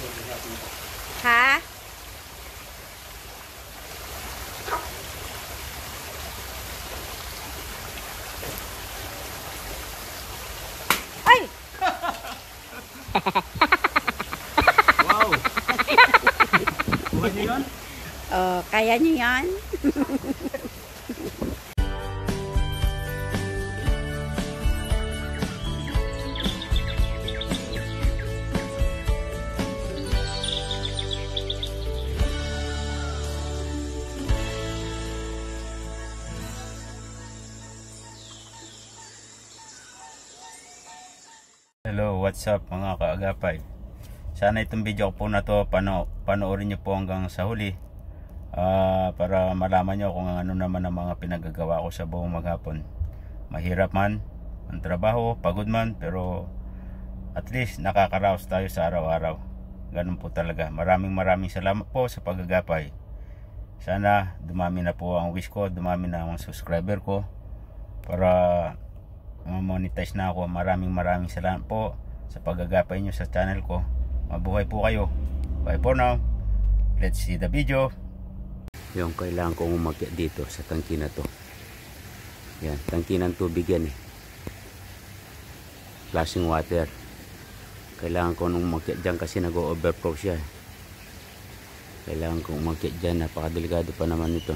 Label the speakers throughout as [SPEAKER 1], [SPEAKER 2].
[SPEAKER 1] Ha? Ay!
[SPEAKER 2] Wow! Buhay niyo yun?
[SPEAKER 1] Oh, kaya niyo yan?
[SPEAKER 2] Hello, what's up mga kaagapay? Sana itong video ko po na to panoorin nyo po hanggang sa huli para malaman nyo kung ano naman ang mga pinagagawa ko sa buong maghapon. Mahirap man ang trabaho, pagod man, pero at least nakakaraos tayo sa araw-araw. Ganun po talaga. Maraming salamat po sa pagagapay. Sana dumami na po ang wish ko, dumami na ang subscriber ko para monetize na ako. Maraming salamat po sa paggagapay nyo sa channel ko. Mabuhay po kayo. Bye for now. Let's see the video. Yung kailangan kong umakyat dito sa tangki na to. Yan, tangki ng tubig yan eh. Flashing water. Kailangan ko nung umakyat dyan kasi nag-overflow siya. Kailangan kong umakyat dyan. Napakadelikado pa naman ito.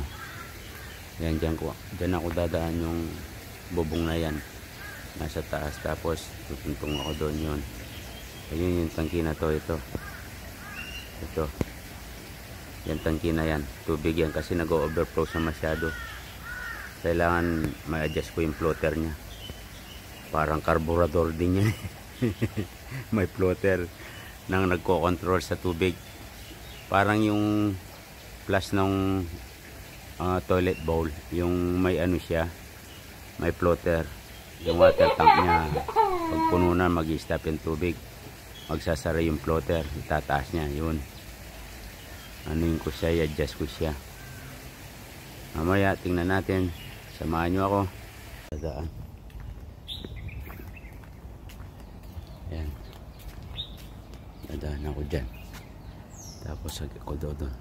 [SPEAKER 2] Yan, dyan ako dadaan yung bubong na yan. Nasa taas, tapos tutuntong ako doon yun. Ayun yung tangki na to, ito yan tangki na yan, tubig yan kasi nag-overflow sa masyado. Kailangan ma-adjust ko yung floater nya, parang carburetor din yan. May floater nang nagko-control sa tubig, parang yung flush ng toilet bowl, yung may ano siya, may floater. Yung water tank niya, pag puno na, mag-i-stop yung tubig, magsasara yung floater, itataas niya. Yun, anuin ko siya, i-adjust ko siya. Mamaya tingnan natin, samahan nyo ako. Dadaan. Ayan, dadaan ako dyan, tapos ako doon.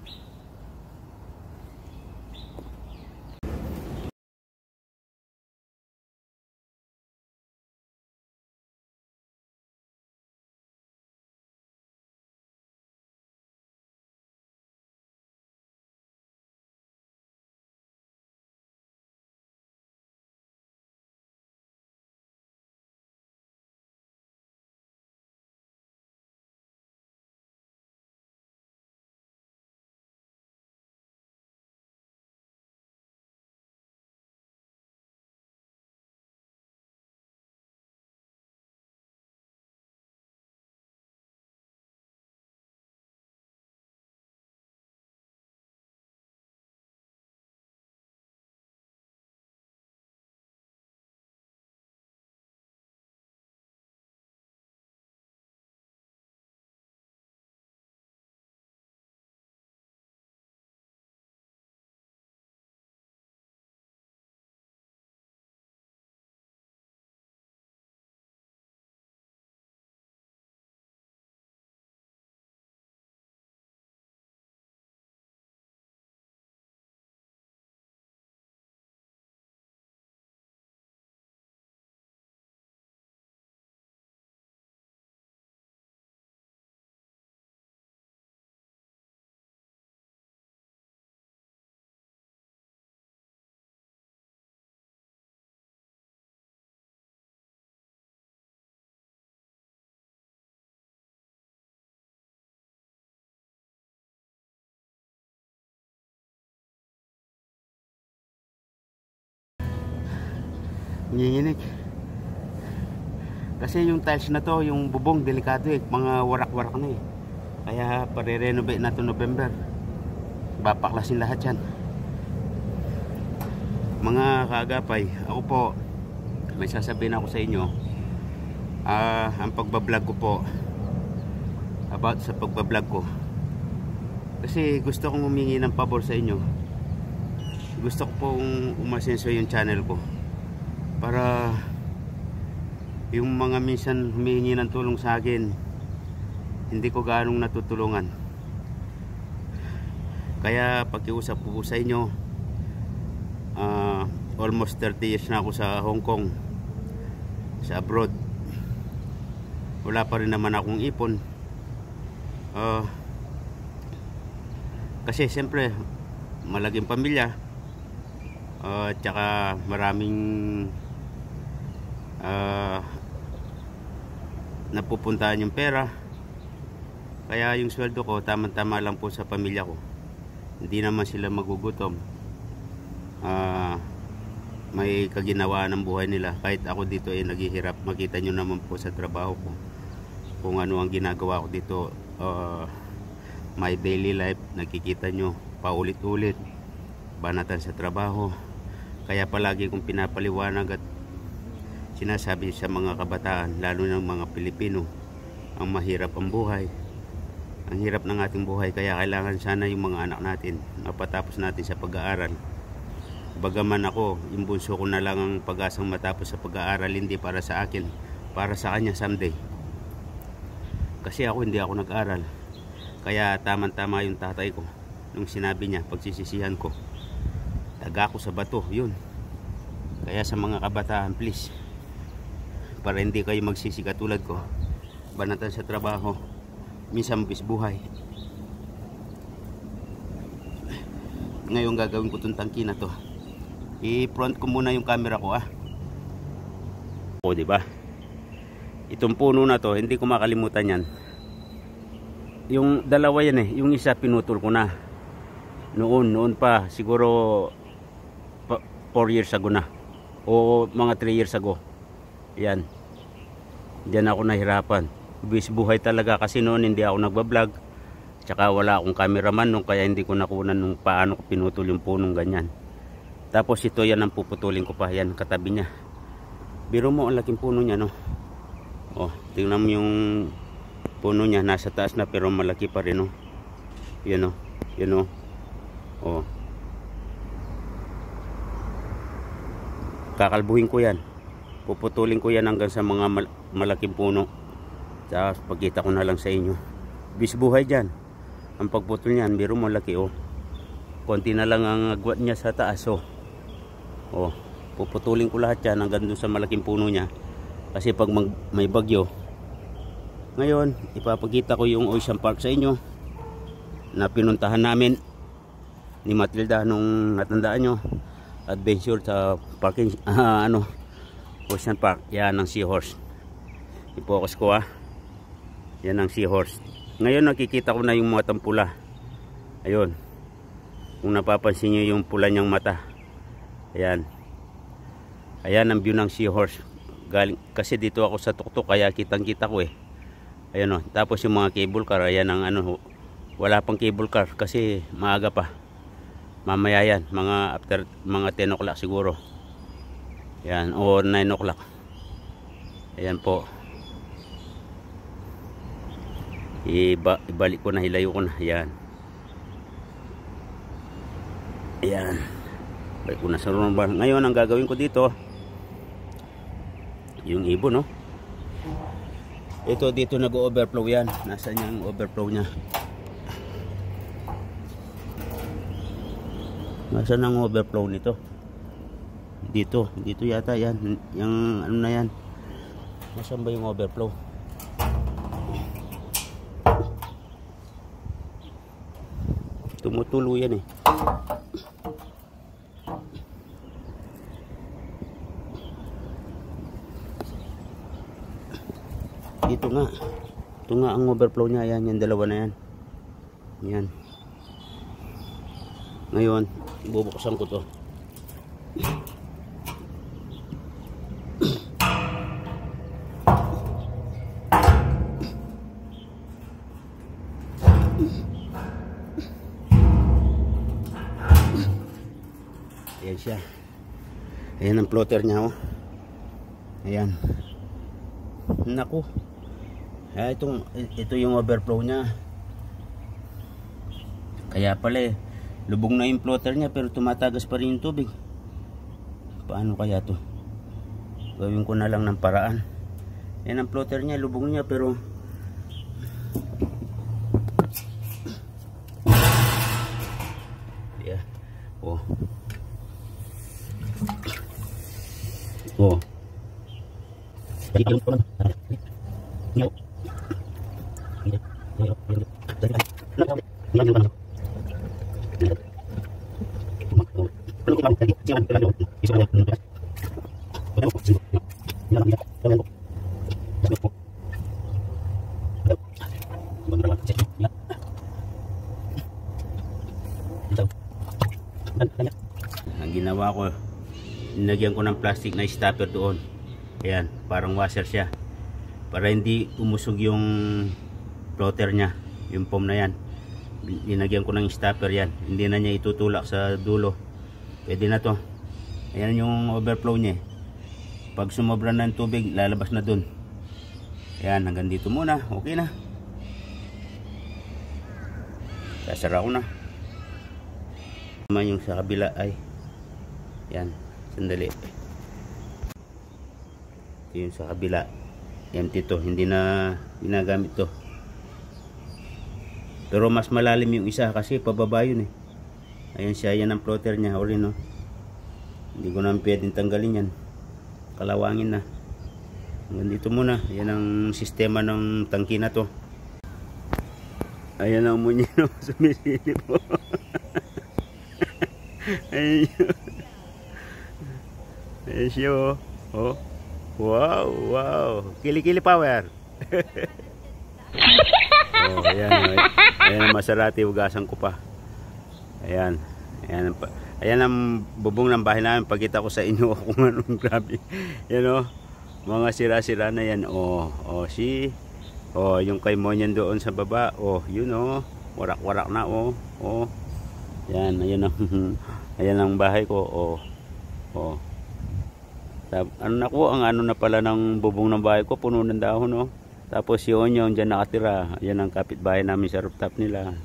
[SPEAKER 2] Nanginginig kasi yung tiles na to, yung bubong delikado eh, mga warak-warak na eh, kaya pare-renovate na to November, bapaklasin lahat yan. Mga kaagapay, ako po may sasabihin ako sa inyo. Ang pagbablog ko po, about sa pagbablog ko, kasi gusto kong humingi ng pabor sa inyo. Gusto ko pong umasenso yung channel ko para yung mga minsan humihingi ng tulong sa akin, hindi ko gaanong natutulungan. Kaya pakiusap po sa inyo, almost 30 years na ako sa Hong Kong, sa abroad. Wala pa rin naman akong ipon. Kasi siyempre malaking pamilya, tsaka maraming napupuntahan yung pera. Kaya yung sweldo ko tama-tama lang po sa pamilya ko. Hindi naman sila magugutom. May kaginawa ng buhay nila. Kahit ako dito ay naghihirap. Makita nyo naman po sa trabaho ko kung ano ang ginagawa ko dito. My daily life, nakikita nyo paulit-ulit, banatan sa trabaho. Kaya palagi kong pinapaliwanag at sinasabi sa mga kabataan, lalo ng mga Pilipino, ang mahirap ang buhay, ang hirap ng ating buhay. Kaya kailangan sana yung mga anak natin mapatapos natin sa pag-aaral. Bagaman ako, yung bunso ko na lang ang pag-asang matapos sa pag-aaral, hindi para sa akin, para sa kanya someday. Kasi hindi ako nag-aral. Kaya tamang-tama yung tatay ko nung sinabi niya, pagsisisihan ko, taga ko sa bato, yun. Kaya sa mga kabataan, please, para hindi kayo magsisi katulad ko, banatan sa trabaho, minsan buhay. Ngayon gagawin ko itong tangki na to. I-front ko muna yung camera ko, diba? Itong puno na to, hindi ko makalimutan yan. Yung dalawa yan yung isa pinutol ko na. Noon pa, siguro 4 years ago na. O mga 3 years ago. Yan. Diyan ako nahirapan. Buhay talaga kasi noon hindi ako nagbablog. Tsaka wala akong cameraman nung, kaya hindi ko nakunan nung paano ko pinutol yung punong ganyan. Tapos ito yan ang puputulin ko pa. Yan, katabi niya. Biro mo, ang laking puno niya, no? Tingnan mo yung puno niya, nasa taas na pero malaki pa rin, no? Yan, no? Kakalbuhin ko yan, puputulin ko yan hanggang sa mga malaking puno. Tapos pagkita ko na lang sa inyo. Buhay dyan ang pagputol niyan. Biro mo, laki, konti na lang ang agwat niya sa taas, puputulin ko lahat yan hanggang doon sa malaking puno niya. Kasi pag may bagyo, ngayon ipapakita ko yung Ocean Park sa inyo na pinuntahan namin ni Matilda nung natandaan nyo. Adventure sa parking, Ocean Park. Yan ang seahorse. I-focus ko, yan ang seahorse. Ngayon nakikita ko na yung matang pula. Ayun, kung napapansin nyo yung pula niyang mata, ayan ang view ng seahorse. Kasi dito ako sa tuktok, kaya kitang kita ko Ayan, tapos yung mga cable car, ayan ang wala pang cable car kasi maaga pa. Mamaya yan, after mga 10 o'clock siguro. Yan, o 9 o'clock. Ayan po. Ibalik ko na, hilayo ko na. Ayan. Ayan. Balik ko na sa rumbar. Ngayon, ang gagawin ko dito, yung ibon, Ito dito nag-overflow yan. Nasaan yung overflow niya? Nasaan ang overflow nito? Dito yata yan. Yung ano na yan. Nasaan ba yung overflow? Tumutulo yan Ito nga ang overflow niya. Ayan, yung dalawa na yan. Yan. Ngayon, bubuksan ko to. Ayan siya. Ayan ang floater niya, Ayan. Naku. Ito yung overflow niya. Kaya pala lubog na yung floater niya pero tumatagas pa rin yung tubig. Paano kaya to? Gawin ko na lang ng paraan. Yan ang floater niya, lubog niya pero Yeah. Oh. Oh. Ang ginawa ko, nilagyan ko ng plastic na stopper doon. Ayan, parang washer siya. Para hindi umusog yung floater niya, yung foam na yan. Linagyan ko ng stopper yan. Hindi na niya itutulak sa dulo. Pwede na to. Ayan yung overflow niya. Pag sumobra na ng tubig, lalabas na dun. Ayan, hanggang dito muna. Okay na. Sasara ko na. Yung sa kabila ay yan, sandali. Yung sa kabila empty to, hindi na ginagamit to. Pero mas malalim yung isa kasi pababa yun eh. Ayan siya, yan ang floater niya uli, no? Hindi ko na pwedeng tanggalin yan, kalawangin na. Hanggang dito muna. Yan ang sistema ng tangki na to. Ayan ang munyo, no? Sumisilip po. Ayan siya, oh. Oh. Wow, wow. Kili-kili power. Oh, ayan. Ayan ang Maserati, hugasan ko pa. Ayan. Ayan ang bubong ng bahay namin. Pagkita ko sa inyo kung anong grabe. Yan, oh. Mga sira-sira na yan. Oh, see? Oh, yung kay Monyan doon sa baba. Oh, yun, oh. Warak-warak na, oh. Oh. Yan, ayan ang ayan ang bahay ko. Oh. Oh. Ano na ko, ang ano na pala ng bubong ng bahay ko, puno ng dahon, no? Tapos yun yung dyan nakatira. Yan ang kapitbahay namin sa rooftop nila.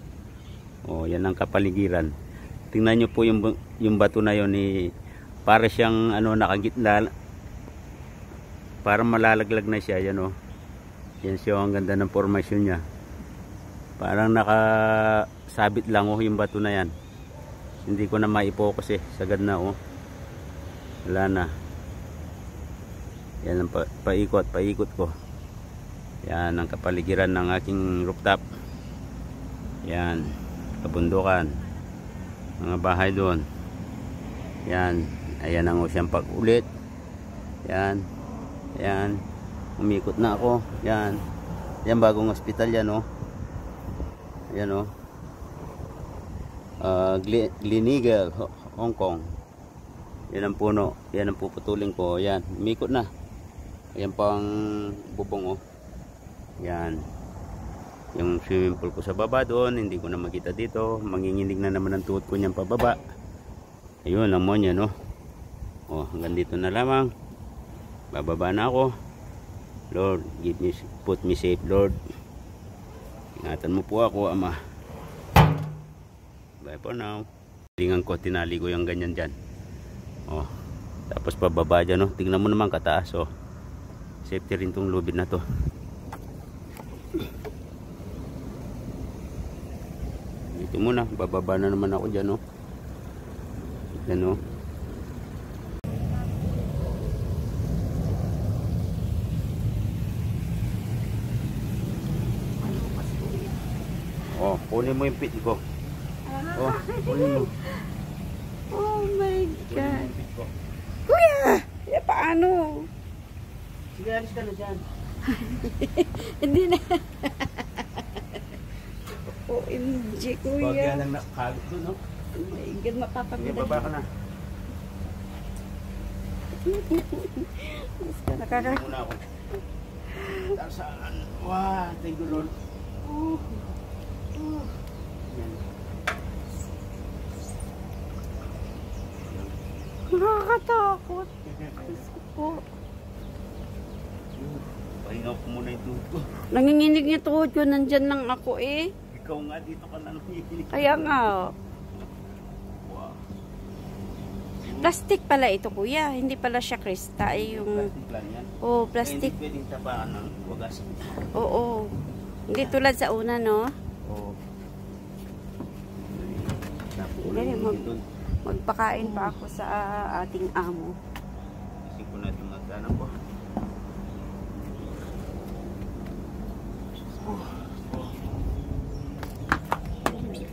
[SPEAKER 2] Oh, yan ang kapaligiran. Tingnan nyo po yung bato na yun, para siyang ano, nakagitna, para malalaglag na siya. Yan, oh. Yan siya, ang ganda ng formasyon niya. Parang nakasabit lang, oh, yung bato na yan. Hindi ko na maipokus eh, sagad na, oh. Wala na. Yan ang paikot ko. Yan ang kapaligiran ng aking rooftop. Yan, kabundukan, mga bahay doon. Yan, ayan ang ocean park ulit. Yan, yan, umikot na ako. Yan, yan bagong hospital yan, oh. Yan, oh. Gleneagle, Hong Kong. Yan ang puno, yan ang puputulin ko. Yan, umikot na. Ayan pang bubong, oh. Yan. Yung swimming pool ko sa baba doon, hindi ko na makita dito. Manginginig na naman ang tuhod ko niyan pababa. Ayun, ang monya, no? Oh, hanggang dito na lamang. Bababa na ako. Lord, put me safe, Lord. Ingatan mo po ako, Ama. Bye for now. Tingnan ko, tinali ko yung ganyan dyan. Oh, tapos pababa dyan, no? Tingnan mo naman kataas, oh. Safety rin tong lubid na to. Dito muna, bababa na naman ako dyan, no? Yan, no? Oh, kunin mo yung pit ko. Oh, kunin mo.
[SPEAKER 1] Oh my God. Kuya! Paano?
[SPEAKER 2] Sige, alis ka na dyan.
[SPEAKER 1] Hindi na. OMG, kuya.
[SPEAKER 2] Huwag yan ang nakakalit doon, no?
[SPEAKER 1] Oh my God, mapapagod.
[SPEAKER 2] Sige, baba ka na.
[SPEAKER 1] Mas ka nakaka...
[SPEAKER 2] Muna ako. Saan? Wow, thank you, Lord. Yan.
[SPEAKER 1] Nakakatakot. Po.
[SPEAKER 2] Pahinga ko muna yung tuhod ko.
[SPEAKER 1] Nanginginig niya tuhod ko, nandyan lang ako eh.
[SPEAKER 2] Ikaw nga, dito ka na nanginginig.
[SPEAKER 1] Kaya nga.
[SPEAKER 2] Wow.
[SPEAKER 1] Plastic pala ito, kuya. Hindi pala siya kristal. Yung...
[SPEAKER 2] Plastic lang yan.
[SPEAKER 1] Oh, plastic.
[SPEAKER 2] Hindi pwedeng tabakan ng wagas.
[SPEAKER 1] Oo. Hindi tulad sa una, no?
[SPEAKER 2] Oo.
[SPEAKER 1] Dali, magpakain pa ako sa ating amo.
[SPEAKER 2] Kasi ko natin magdanang po.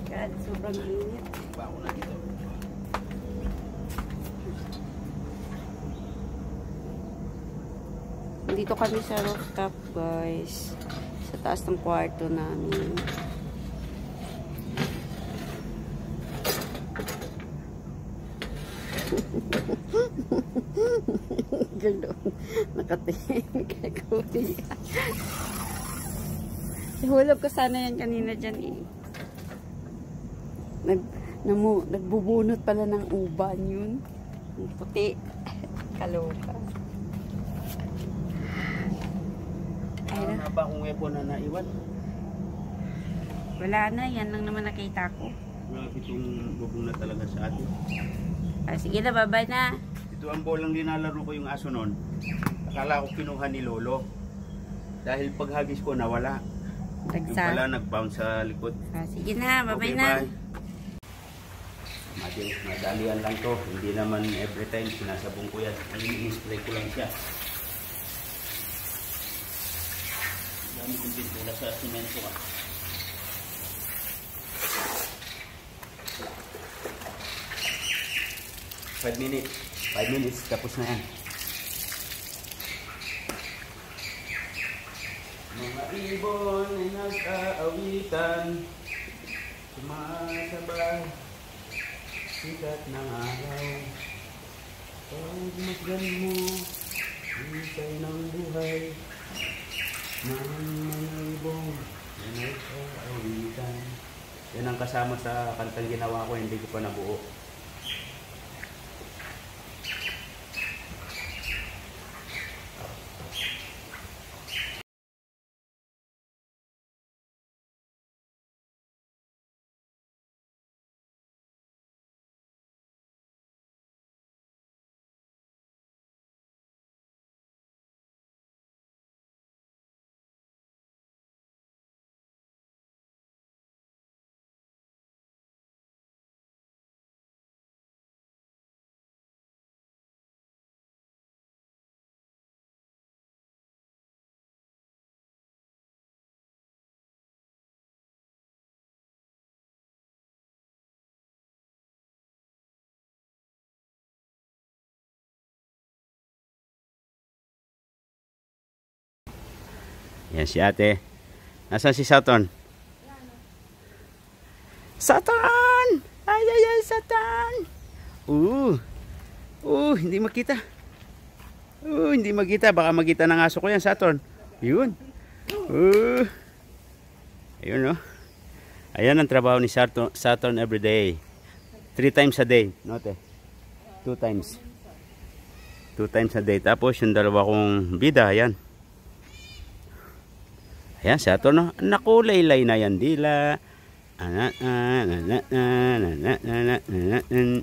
[SPEAKER 1] God, sobrang init.
[SPEAKER 2] Bako na dito.
[SPEAKER 1] Dito kami sa rooftop, guys. Sa taas ng kwarto namin. Ganoon. Nakatingin kay Kuya. Nahulog ko sana yan kanina dyan eh. Nagbubunot pala ng uban yun. Ang puti. Kaloka.
[SPEAKER 2] Ano na ba kung weapon na naiwan?
[SPEAKER 1] Wala na. Yan lang naman nakita ko.
[SPEAKER 2] Grabe itong bubong na talaga sa atin.
[SPEAKER 1] Sige na, bye-bye na.
[SPEAKER 2] Ito ang bolang linalaro ko yung aso noon. Akala ko kinuha ni Lolo. Dahil paghagis ko nawala. Yung pala nag-bounce sa likod.
[SPEAKER 1] Sige na, bye-bye na.
[SPEAKER 2] Bye. Madalian lang to. Hindi naman every time sinasabong ko yan. I-spray ko lang siya. Dami kong pintura sa simento ka. Five minutes, tapos na yan. Mga ibon ay nag-aawitan, sumasabay, sikat ng araw. Pagmasdan mo, hintay ng buhay, ng mga ibon ay nag-aawitan. Yan ang kasama sa kantang ginawa ko, hindi ko pa nabuo. Yan si ate. Nasaan si Saturn? Saturn! Ay, ay, ay, Saturn! Hindi makita. Hindi makita. Baka makita ng aso ko yan, Saturn. Yun. Ayun, no? Ayan ang trabaho ni Saturn everyday. 3 times a day. Note. 2 times. 2 times a day. Tapos yung dalawa kong bida, ayan. Ayan, Saturn, no? Nakulaylay na yan dila.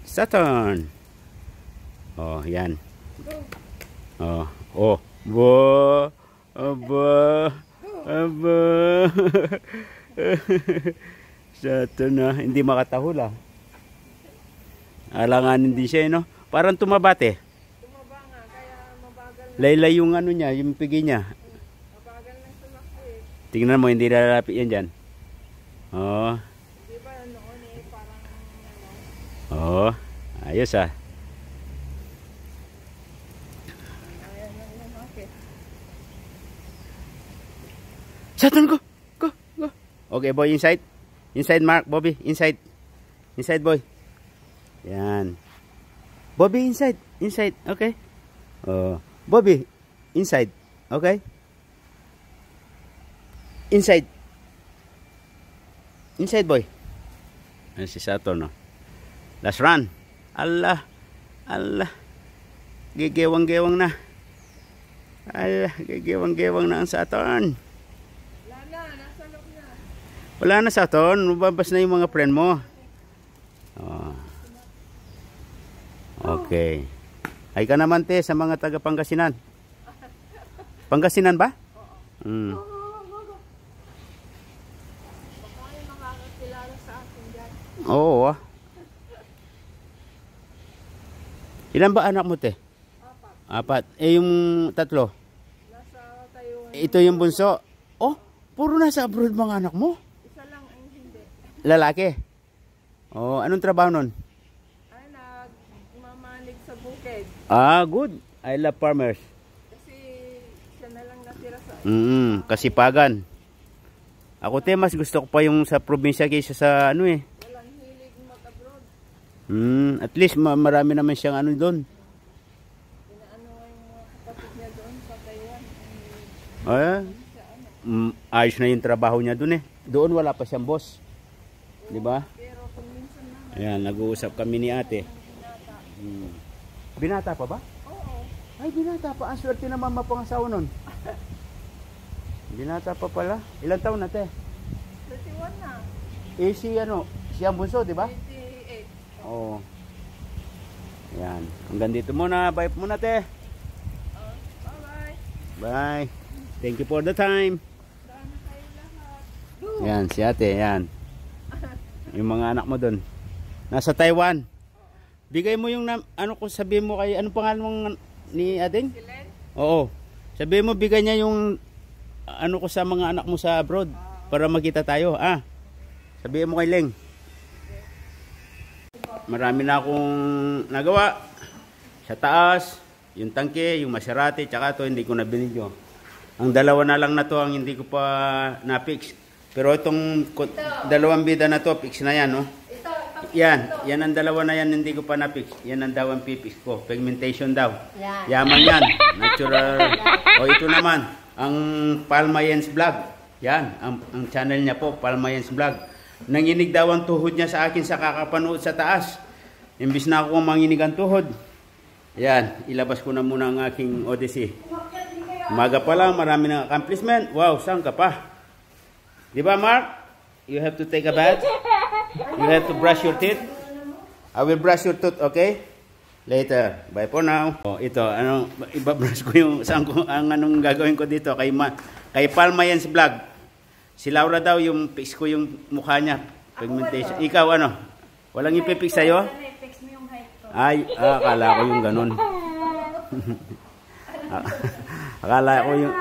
[SPEAKER 2] Saturn. Oh, yan. Oh. Aba. Saturn na. Hindi makatahula. Alanganin din siya, no? Parang tumabate.
[SPEAKER 3] Tumaba nga, kaya mabagal na.
[SPEAKER 2] Laylay yung ano niya, yung pigi niya.
[SPEAKER 3] Mabagal na tumakbo eh.
[SPEAKER 2] Tingnan mo, hindi lalapit yan dyan. Oh.
[SPEAKER 3] Di ba noon eh, parang
[SPEAKER 2] Oh. Ayos ah.
[SPEAKER 3] ayan lang yan, okay.
[SPEAKER 2] Saturn, go. Okay, boy, inside. Inside, Mark, Bobby, inside. Inside, boy. Yan. Bobby, inside. Inside, okay. Oh. Bobby, inside. Okay. Inside. Inside, boy. Ayan si Saturn, no? Last run. Allah. Gigewang-gewang na. Allah, gigewang-gewang na ang Saturn.
[SPEAKER 3] Wala na, nasa loob na.
[SPEAKER 2] Wala na, Saturn. Mababas na yung mga friend mo. Oh. Okay. Ay ka naman, te, sa mga taga Pangasinan. Pangasinan ba? Oo. Oo ah. Ilan ba anak mo, te?
[SPEAKER 3] Apat.
[SPEAKER 2] 4. Eh, yung tatlo?
[SPEAKER 3] Nasa Taiwan.
[SPEAKER 2] Ito yung bunso. Oh, puro nasa abroad mga anak mo.
[SPEAKER 3] Isa lang ang hindi.
[SPEAKER 2] Lalaki. Oh, anong trabaho nun?
[SPEAKER 3] Ay, nagmamanig sa bukid.
[SPEAKER 2] Ah, good. I love farmers.
[SPEAKER 3] Kasi siya na lang natira sa
[SPEAKER 2] Kasipagan. Ako, te, mas gusto ko pa yung sa probinsya kaysa sa ano eh.
[SPEAKER 3] walang hilig mag-abroad.
[SPEAKER 2] At least marami naman siyang ano doon.
[SPEAKER 3] Inaano nga yung mga kapatid niya doon sa Taiwan.
[SPEAKER 2] Ayos na yung trabaho niya doon eh. Doon wala pa siyang boss. Di ba?
[SPEAKER 3] Pero kung minsan naman,
[SPEAKER 2] Ayan, nag-uusap kami ni ate. Binata pa ba?
[SPEAKER 3] oo.
[SPEAKER 2] Ay, binata pa. Ang swerte na mama pang asawa nun. Binata pa pala. Ilang taon na, te?
[SPEAKER 3] 31 na.
[SPEAKER 2] Eh, si ano, si ang bunso, di ba?
[SPEAKER 3] 28.
[SPEAKER 2] Oo. Ayan. Hanggang dito muna. Bye muna, te.
[SPEAKER 3] Bye-bye.
[SPEAKER 2] Bye. Thank you for the time.
[SPEAKER 3] Sana kayo lahat.
[SPEAKER 2] Ayan, si ate. Ayan. Yung mga anak mo doon. Nasa Taiwan. Bigay mo yung, ano ko sabihin mo kay, anong pangalan mong ni Ading?
[SPEAKER 3] Silen?
[SPEAKER 2] Oo. Sabihin mo, bigay niya yung, ano ko sa mga anak mo sa abroad. Para magkita tayo. Sabihin mo kay Leng. Marami na akong nagawa. Sa taas, yung tangke, yung Maserati, tsaka to hindi ko na binidyo. Ang dalawa na lang na to ang hindi ko pa na-fix. Pero itong dalawang bida na to, fix na yan, no? Yan ang dalawa na yan, hindi ko pa na-fix. Yan ang daw ang pipix ko. Pigmentation daw. Yaman yan. Natural. O ito naman, ang Palmayens Vlog. Yan, ang channel niya po, Palmayens Vlog. Nanginig daw ang tuhod niya sa akin sa kakapanood sa taas. Imbis na ako manginig ang tuhod. Yan, ilabas ko na muna ang aking Odyssey. Umaga pa lang, marami ng accomplishment. Wow, saan ka pa? Di ba, Mark? You have to take a bath. You have to brush your teeth. I will brush your tooth, okay? Later. Bye for now. Oh, ito, ano, ibabrush ko yung saan ko, ang anong gagawin ko dito kay Palmayens Vlog. Si Laura daw yung fix ko yung mukha niya. Pigmentation. Ikaw ano? Walang ipipix sa'yo? Ay, akala ko yung ganun. Akala ko yung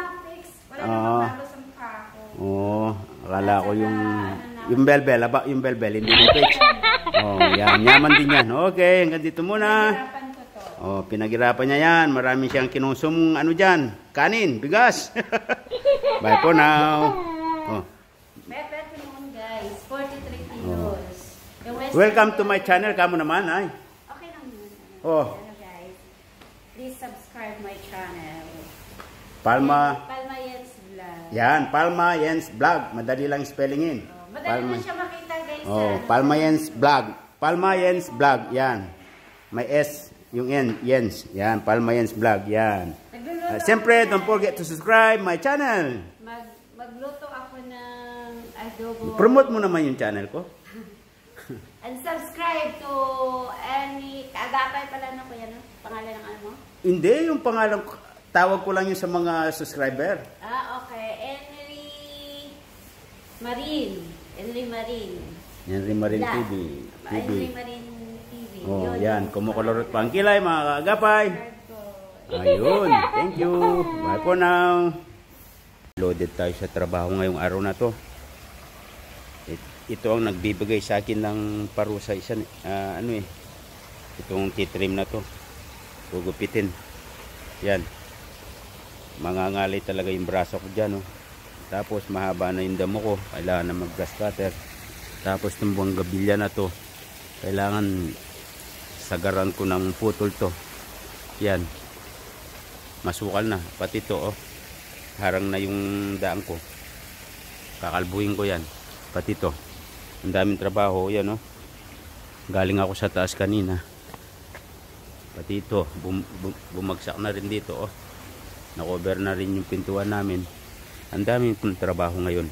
[SPEAKER 2] akala ko yung belbel, yung belbel, hindi mo fix. Oh, yan, yaman din yan. Okay, hanggang dito muna. Oh, pinaghirapan niya yan. Marami siyang kinusum ano diyan, kanin, bigas. Bye for now. Oh.
[SPEAKER 1] Guys, 43 kilos.
[SPEAKER 2] Welcome to my channel, kamo naman ay.
[SPEAKER 1] Okay lang yun.
[SPEAKER 2] Oh.
[SPEAKER 1] Hello guys. Please subscribe my channel.
[SPEAKER 2] Palmayens
[SPEAKER 1] Vlog.
[SPEAKER 2] Yan, Palmayens Vlog. Madali lang spellingin.
[SPEAKER 1] Madali na siya makita guys.
[SPEAKER 2] Palmayens Vlog. Palmayens Vlog. Yan. May S, yung N, Yens. Yan, Palmayens Vlog. Yan. Siyempre, don't forget to subscribe my channel.
[SPEAKER 1] Magluto ako ng adobo.
[SPEAKER 2] Promote mo naman yung channel ko.
[SPEAKER 1] And subscribe to any... Kaagapay pala na kuya, no? Pangalan ng ano mo?
[SPEAKER 2] Hindi, yung pangalan, tawag ko lang yun sa mga subscriber.
[SPEAKER 1] Okay. Henry Marin. Henry Marin.
[SPEAKER 2] Henry Marin TV.
[SPEAKER 1] Henry Marin TV.
[SPEAKER 2] Oh, yan. Kumukulorot pa ang kilay, mga kaagapay. Ayun. Thank you. Bye for now. Loaded tayo sa trabaho ngayong araw na to. Ito ang nagbibigay sa akin ng parusa isa itong titrim na to. Gugupitin. Yan. Mangangalay talaga yung braso ko dyan, oh. Tapos mahaba na yung damo ko, kailangan na mag-grass cutter. Tapos itong buwang gabilya na to, kailangan sagaran ko ng putol to. Yan. Masukal na, pati to, oh. Harang na yung daan ko. Kakalbuhin ko yan. Pati to. Ang daming trabaho, yan, oh. Galing ako sa taas kanina. Pati ito, bumagsak na rin dito, oh. Na-cover na rin yung pintuan namin. Ang daming trabaho ngayon.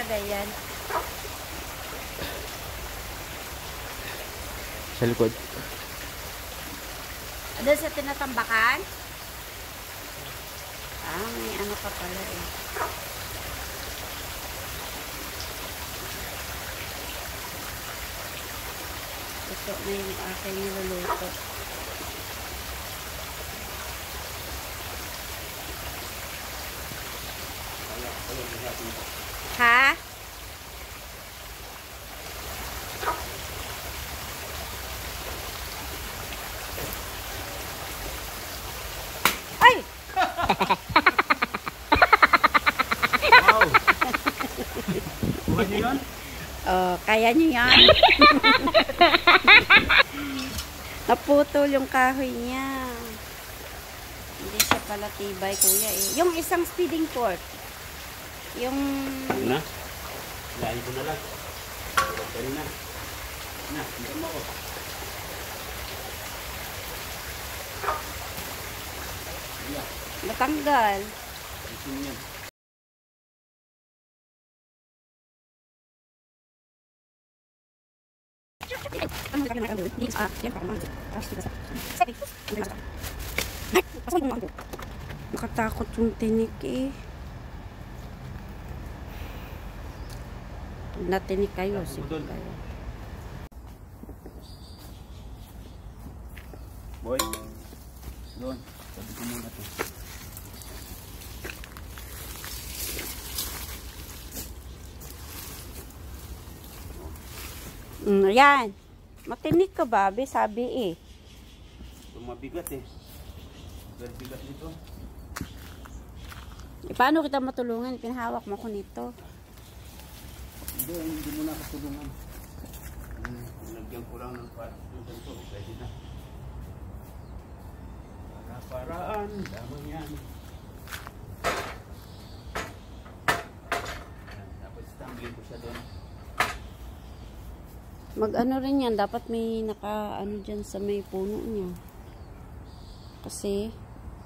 [SPEAKER 1] ilagay yan?
[SPEAKER 2] Sa likod.
[SPEAKER 1] Doon sa tinatambakan? May ano pa pala eh. Ito na yung aking niluluto. Ha? Ay!
[SPEAKER 2] Wow! Kuha niyo yun?
[SPEAKER 1] Oh, kaya nyo yan. Naputol yung kahoy niya. Hindi siya pala tibay, kuya eh. Yung isang speeding fork. Yung...
[SPEAKER 2] Ano na? Lahin ko na lang. Dali na. Na, hindi mo ako.
[SPEAKER 1] Natanggal.
[SPEAKER 2] Isin yan.
[SPEAKER 1] Nakatakot yung tinik eh. Pag natinik kayo, sige kayo.
[SPEAKER 2] Boy. Doon. Sabi ko muna ito.
[SPEAKER 1] Ayan. Matinik ka ba, be? Sabi eh.
[SPEAKER 2] Ito mabigat eh. Bigat nito.
[SPEAKER 1] E, paano kita matulungan? Pinahawak mo ko nito.
[SPEAKER 2] Hindi mo na katulungan. Lagyan ko lang ng ganito. Pwede na. Para-paraan. Damang yan. Tapos tumbling ko siya doon.
[SPEAKER 1] Mag-ano rin yan. Dapat may naka-ano dyan sa may puno niya. Kasi,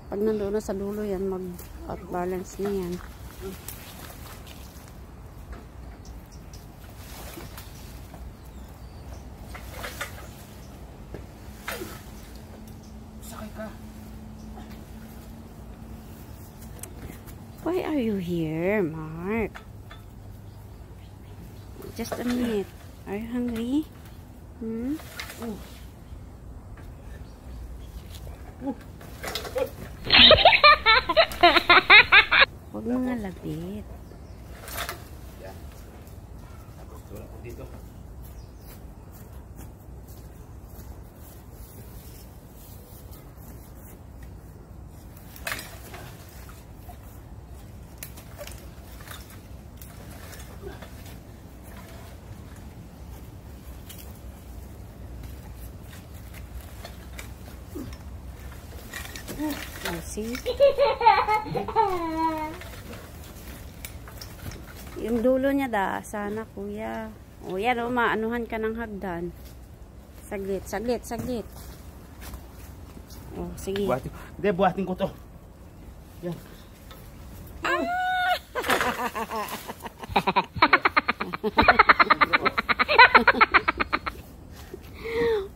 [SPEAKER 1] pag nandoon na sa dulo yan, mag-out-balance na yan.
[SPEAKER 2] Sakay ka.
[SPEAKER 1] Why are you here, Mark? Just a minute. Are you hungry? Hmm? Huwag mo nga labit.
[SPEAKER 2] Yan. Tapos tulak ko dito.
[SPEAKER 1] Oh, see? Yung dulo niya sana kuya. O yan o, maanuhan ka ng hagdan. Saglit, saglit, saglit. O, sige.
[SPEAKER 2] Hindi, buhatin ko to. Yan.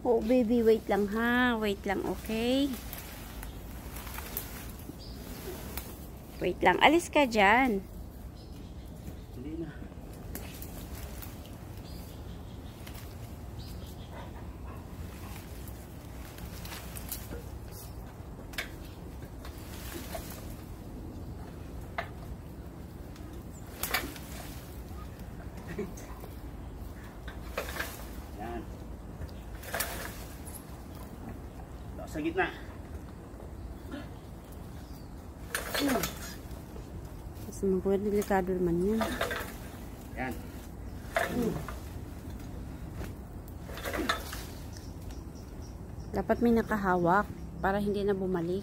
[SPEAKER 1] Oh baby, wait lang ha. Wait lang, okay? Wait lang, alis ka dyan.
[SPEAKER 2] Hindi na. Yan. Sa gitna.
[SPEAKER 1] Kasi magpapag delikado naman yan.
[SPEAKER 2] Yan.
[SPEAKER 1] Dapat may nakahawak para hindi na bumalik.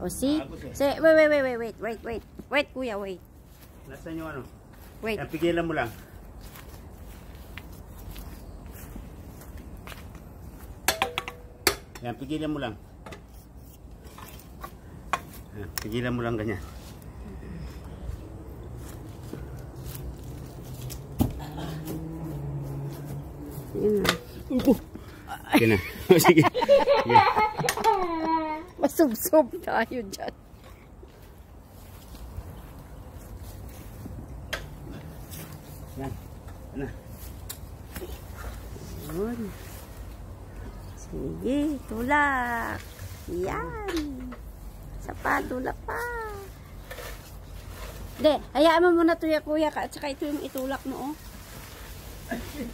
[SPEAKER 1] O see?
[SPEAKER 2] Agos eh.
[SPEAKER 1] Say, wait, kuya, wait.
[SPEAKER 2] Nasaan yung ano?
[SPEAKER 1] Wait.
[SPEAKER 2] Yan, pigilan mo lang. Yan, pigilan mo lang. Yan, pigilan mo lang ganyan.
[SPEAKER 1] Yun na.
[SPEAKER 2] Sige na. Sige. Sige.
[SPEAKER 1] Masubsob tayo dyan.
[SPEAKER 2] Yan. Ano?
[SPEAKER 1] Yun. Sige, tulak. Yan. Sapa, tulak pa. Hindi, hayaan mo muna ito ya, kuya. At saka ito yung itulak mo, oh.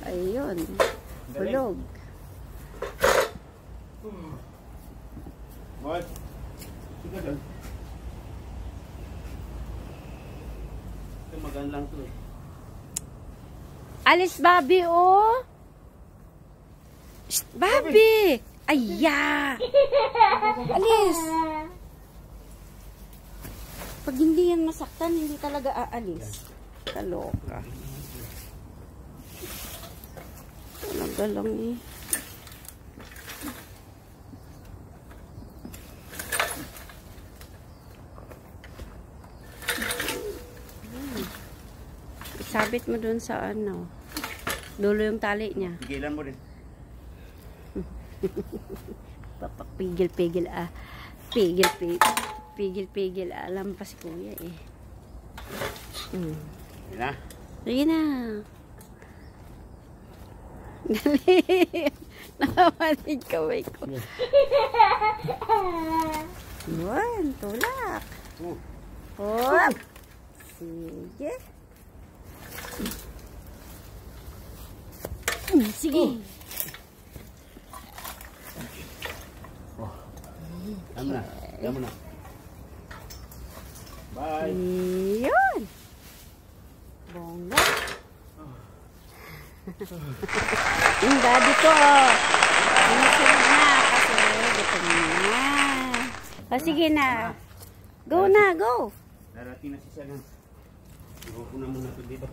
[SPEAKER 1] Ayun. Hulog.
[SPEAKER 2] What? Sige doon. Ito magaan lang to eh.
[SPEAKER 1] Alis, Bobby, oh. Shh, Bobby. Aya. Alis. Pag hindi yan masaktan, hindi talaga aalis. Kaloka. Talaga lang eh. Isabit mo dun sa ano. Dulo yung tali niya.
[SPEAKER 2] Pigilan mo rin.
[SPEAKER 1] Papapigil-pigil ah. Pigil-pigil ah. Alam pa si kuya eh.
[SPEAKER 2] Sige na.
[SPEAKER 1] Sige na. Dali. Nakamanig kaway ko. Yun. Tulak. Hop. Sige. Sige.
[SPEAKER 2] Tama na. Tama na. Bye.
[SPEAKER 1] Yun. Bongga. Yung daddy ko. Sinisunod na kasi gutom na. O sige na. Go na, go.
[SPEAKER 2] Darating na si Salang. Ibuko na muna ito dito.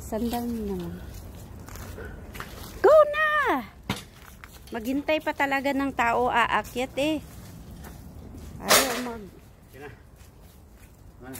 [SPEAKER 1] Sandal mo naman. Go na! Maghintay pa talaga ng tao aakyat eh. Ayaw mag...
[SPEAKER 2] Sige na. Mana?